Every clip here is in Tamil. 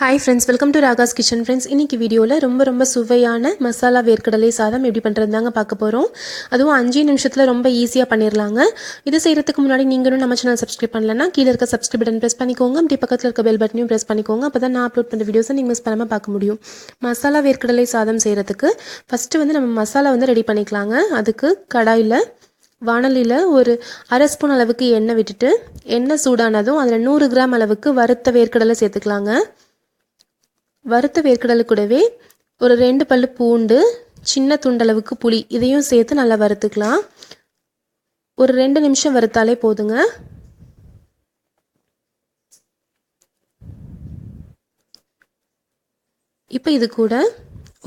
Hi friends, welcome to Ragas Kitchen friends. இன்னைக்கு வீடியோல ரொம்ப சுவையான மசாலா வேர்க்கடலை சாதம் எப்படி பண்றதுதாங்க பார்க்க போறோம். அதுவும் 5 நிமிஷத்துல ரொம்ப ஈஸியா பண்ணிரலாங்க. இது செய்யறதுக்கு முன்னாடி நீங்க இன்னும் நம்ம சேனல் சப்ஸ்கிரைப் பண்ணலனா கீழ இருக்க சப்ஸ்கிரைப் பட்டன் பிரஸ் பண்ணிக்கோங்க. அப்படியே பக்கத்துல இருக்க பெல் பட்டனையும் பிரஸ் பண்ணிக்கோங்க. அப்பதான் நான் அப்லோட் பண்ற வீடியோஸை நீங்க மிஸ் பண்ணாம பார்க்க முடியும். மசாலா வேர்க்கடலை சாதம் செய்யறதுக்கு ஃபர்ஸ்ட் நம்ம மசாலா ரெடி பண்ணிக்கலாங்க. அதுக்கு கடாயில வாணலியில் ஒரு அரை ஸ்பூன் அளவுக்கு எண்ணெய் விட்டுட்டு எண்ணெய் சூடானதும் அதில் 100 கிராம் அளவுக்கு வறுத்த வேர்க்கடலை சேர்த்துக்கலாங்க. வறுத்த வேர்க்கடலை கூடவே ஒரு 2 பல்லு பூண்டு, சின்ன துண்டளவுக்கு புளி இதையும் சேர்த்து நல்லா வறுத்துக்கலாம். ஒரு 2 நிமிஷம் வறுத்தாலே போதுங்க. இப்போ இது கூட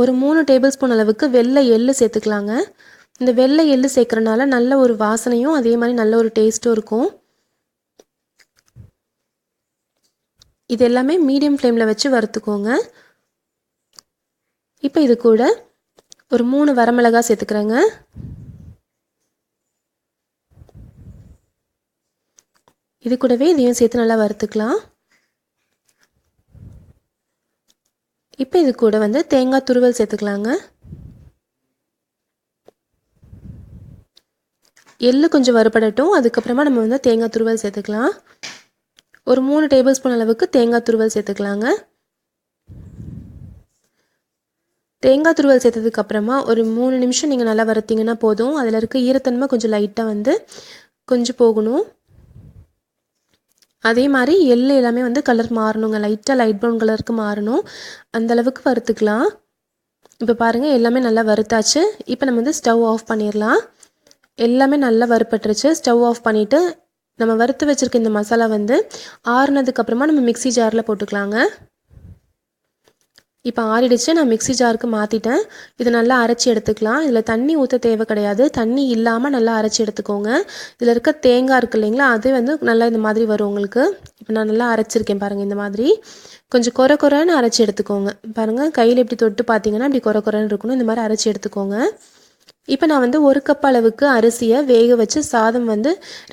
ஒரு 3 டேபிள் ஸ்பூன் அளவுக்கு வெள்ளை எள்ளு சேர்த்துக்கலாங்க. இந்த வெள்ளை எள்ளு சேர்க்கறனால நல்ல ஒரு வாசனையும் அதே மாதிரி நல்ல ஒரு டேஸ்ட்டும் இருக்கும். இது எல்லாமே மீடியம் ஃப்ளேமில் வச்சு வறுத்துக்கோங்க. இப்போ இது கூட ஒரு 3 வரமிளகாய் சேர்த்துக்கிறேங்க. இது கூடவே இதையும் சேர்த்து நல்லா வறுத்துக்கலாம். இப்போ இது கூட தேங்காய் துருவல் சேர்த்துக்கலாங்க. எள்ளு கொஞ்சம் வறுபடட்டும். அதுக்கப்புறமா நம்ம தேங்காய் துருவல் சேர்த்துக்கலாம். ஒரு 3 டேபிள் ஸ்பூன் அளவுக்கு தேங்காய் துருவல் சேர்த்துக்கலாங்க. தேங்காய் துருவல் சேர்த்ததுக்கு அப்புறமா ஒரு 3 நிமிஷம் நீங்கள் நல்லா வறுத்தீங்கன்னா போதும். அதில் இருக்க ஈரத்தன்மை கொஞ்சம் லைட்டாக கொஞ்சம் போகணும். அதே மாதிரி எள்ளு எல்லாமே கலர் மாறணுங்க. லைட்டாக லைட் ப்ரௌன் கலருக்கு மாறணும். அந்த அளவுக்கு வறுத்துக்கலாம். இப்போ பாருங்கள் எல்லாமே நல்லா வறுத்தாச்சு. இப்போ நம்ம ஸ்டவ் ஆஃப் பண்ணிடலாம். எல்லாமே நல்லா வறுப்பட்டுருச்சு. ஸ்டவ் ஆஃப் பண்ணிவிட்டு நம்ம வறுத்து வச்சுருக்க இந்த மசாலா ஆறுனதுக்கப்புறமா நம்ம மிக்சி ஜாரில் போட்டுக்கலாங்க. இப்போ ஆறிடுச்சு. நான் மிக்சி ஜாருக்கு மாற்றிட்டேன். இதை நல்லா அரைச்சி எடுத்துக்கலாம். இதில் தண்ணி ஊற்ற தேவை கிடையாது. தண்ணி இல்லாமல் நல்லா அரைச்சி எடுத்துக்கோங்க. இதில் இருக்க தேங்காய் இருக்குது இல்லைங்களா, அது நல்லா இந்த மாதிரி வரும் உங்களுக்கு. இப்போ நான் நல்லா அரைச்சிருக்கேன் பாருங்கள். இந்த மாதிரி கொஞ்சம் கொரன்னு அரைச்சி எடுத்துக்கோங்க. பாருங்கள், கையில் எப்படி தொட்டு பார்த்தீங்கன்னா இப்படி கொரன்னு இருக்கணும். இந்த மாதிரி அரைச்சி எடுத்துக்கோங்க. இப்போ நான் 1 கப் அளவுக்கு அரிசியை வேக வச்சு சாதம்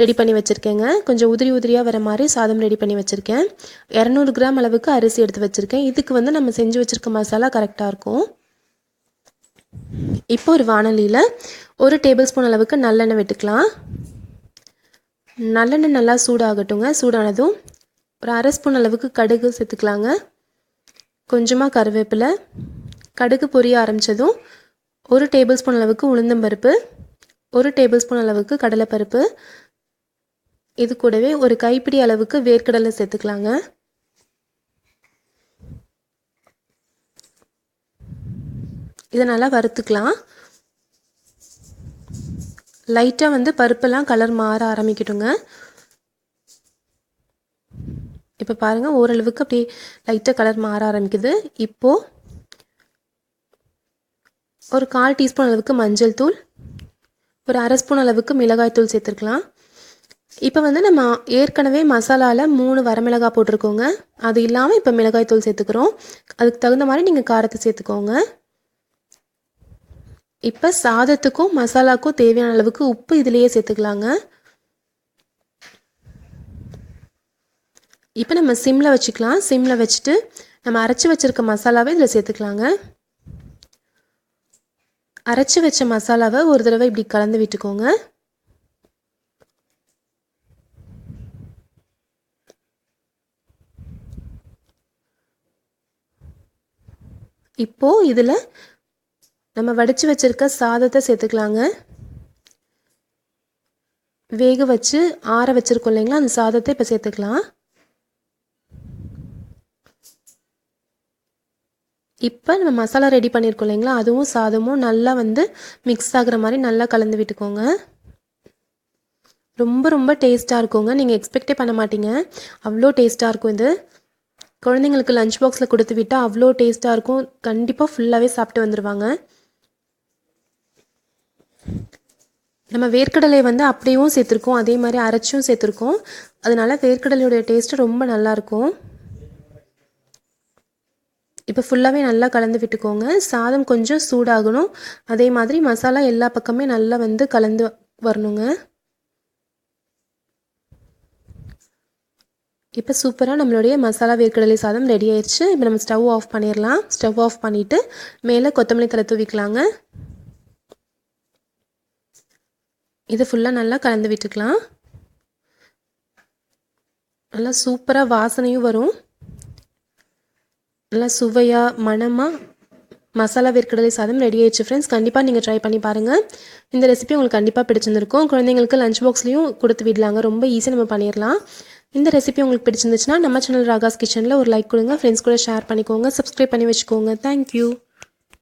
ரெடி பண்ணி வச்சுருக்கேங்க. கொஞ்சம் உதிரியாக வர மாதிரி சாதம் ரெடி பண்ணி வச்சுருக்கேன். 200 கிராம் அளவுக்கு அரிசி எடுத்து வச்சுருக்கேன். இதுக்கு நம்ம செஞ்சு வச்சுருக்க மசாலா கரெக்டாக இருக்கும். இப்போ ஒரு வாணலியில் 1 டேபிள் ஸ்பூன் அளவுக்கு நல்லெண்ணெய் விட்டுக்கலாம். நல்லெண்ணெய் நல்லா சூடாகட்டுங்க. சூடானதும் ஒரு அரை ஸ்பூன் அளவுக்கு கடுகு சேர்த்துக்கலாங்க. கொஞ்சமாக கருவேப்பிலை. கடுகு பொரிய ஆரம்பித்ததும் 1 டேபிள் ஸ்பூன் அளவுக்கு உளுந்தம்பருப்பு, 1 டேபிள் ஸ்பூன் அளவுக்கு கடலைப்பருப்பு, இது கூடவே ஒரு கைப்பிடி அளவுக்கு வேர்க்கடலை சேர்த்துக்கலாங்க. இதை நல்லா வறுத்துக்கலாம். லைட்டாக பருப்பெல்லாம் கலர் மாற ஆரம்பிக்கட்டுங்க. இப்போ பாருங்கள், ஓரளவுக்கு அப்படியே லைட்டாக கலர் மாற ஆரம்பிக்குது. இப்போது ஒரு 1/4 டீஸ்பூன் அளவுக்கு மஞ்சள் தூள், ஒரு அரை ஸ்பூன் அளவுக்கு மிளகாய் தூள் சேர்த்துருக்கலாம். இப்போ நம்ம ஏற்கனவே மசாலாவில் 3 வரமிளகாய் போட்டிருக்கோங்க. அது இல்லாமல் இப்போ மிளகாய் தூள் சேர்த்துக்கிறோம். அதுக்கு தகுந்த மாதிரி நீங்கள் காரத்தை சேர்த்துக்கோங்க. இப்போ சாதத்துக்கும் மசாலாவுக்கும் தேவையான அளவுக்கு உப்பு இதிலேயே சேர்த்துக்கலாங்க. இப்போ நம்ம சிம்மில் வச்சுக்கலாம். சிம்மில் வச்சுட்டு நம்ம அரைச்சி வச்சுருக்க மசாலாவை இதில் சேர்த்துக்கலாங்க. அரைச்சி வச்ச மசாலாவை ஒரு தடவை இப்படி கலந்து விட்டுக்கோங்க. இப்போது இதில் நம்ம வடித்து வச்சுருக்க சாதத்தை சேர்த்துக்கலாங்க. வேக வச்சு ஆற வச்சுருக்கோம் இல்லைங்களா, அந்த சாதத்தை இப்போ சேர்த்துக்கலாம். இப்போ நம்ம மசாலா ரெடி பண்ணியிருக்கோம் இல்லைங்களா, அதுவும் சாதமும் நல்லா மிக்ஸ் ஆகிற மாதிரி நல்லா கலந்து விட்டுக்கோங்க. ரொம்ப டேஸ்ட்டாக இருக்குங்க. நீங்கள் எக்ஸ்பெக்டே பண்ண மாட்டீங்க, அவ்வளோ டேஸ்ட்டாக இருக்கும். இது குழந்தைங்களுக்கு லஞ்ச் பாக்ஸில் கொடுத்து விட்டால் அவ்வளோ டேஸ்ட்டாக இருக்கும். கண்டிப்பாக ஃபுல்லாகவே சாப்பிட்டு வந்துடுவாங்க. நம்ம வேர்க்கடலை அப்படியும் சேர்த்துருக்கோம், அதே மாதிரி அரைச்சும் சேர்த்துருக்கோம். அதனால வேர்க்கடலையோடைய டேஸ்ட்டு ரொம்ப நல்லாயிருக்கும். இப்போ ஃபுல்லாகவே நல்லா கலந்து விட்டுக்கோங்க. சாதம் கொஞ்சம் சூடாகணும். அதே மாதிரி மசாலா எல்லா பக்கமே நல்லா கலந்து வரணுங்க. இப்போ சூப்பராக நம்மளுடைய மசாலா வேர்க்கடலை சாதம் ரெடி ஆயிடுச்சு. இப்போ நம்ம ஸ்டவ் ஆஃப் பண்ணிடலாம். ஸ்டவ் ஆஃப் பண்ணிவிட்டு மேலே கொத்தமல்லி தழை தூவிக்கலாங்க. இது ஃபுல்லாக நல்லா கலந்து விட்டுக்கலாம். நல்லா சூப்பராக வாசனையும் வரும். நல்லா சுவையாக மணமாக மசாலா வேர்க்கடலை சாதம் ரெடி ஆயிடுச்சு ஃப்ரெண்ட்ஸ். கண்டிப்பாக நீங்கள் ட்ரை பண்ணி பாருங்கள். இந்த ரெசிபி உங்களுக்கு கண்டிப்பாக பிடிச்சிருந்துருக்கும். குழந்தைங்களுக்கு லஞ்ச் பாக்ஸ்லையும் கொடுத்து விடலாங்க. ரொம்ப ஈஸியாக நம்ம பண்ணிடலாம். இந்த ரெசிபி உங்களுக்கு பிடிச்சிருந்துச்சுன்னா நம்ம சேனல் ராகாஸ் கிச்சனில் ஒரு லைக் கொடுங்க. ஃப்ரெண்ட்ஸ் கூட ஷேர் பண்ணிக்கோங்க. சப்ஸ்கிரைப் பண்ணி வச்சுக்கோங்க. தேங்க்யூ.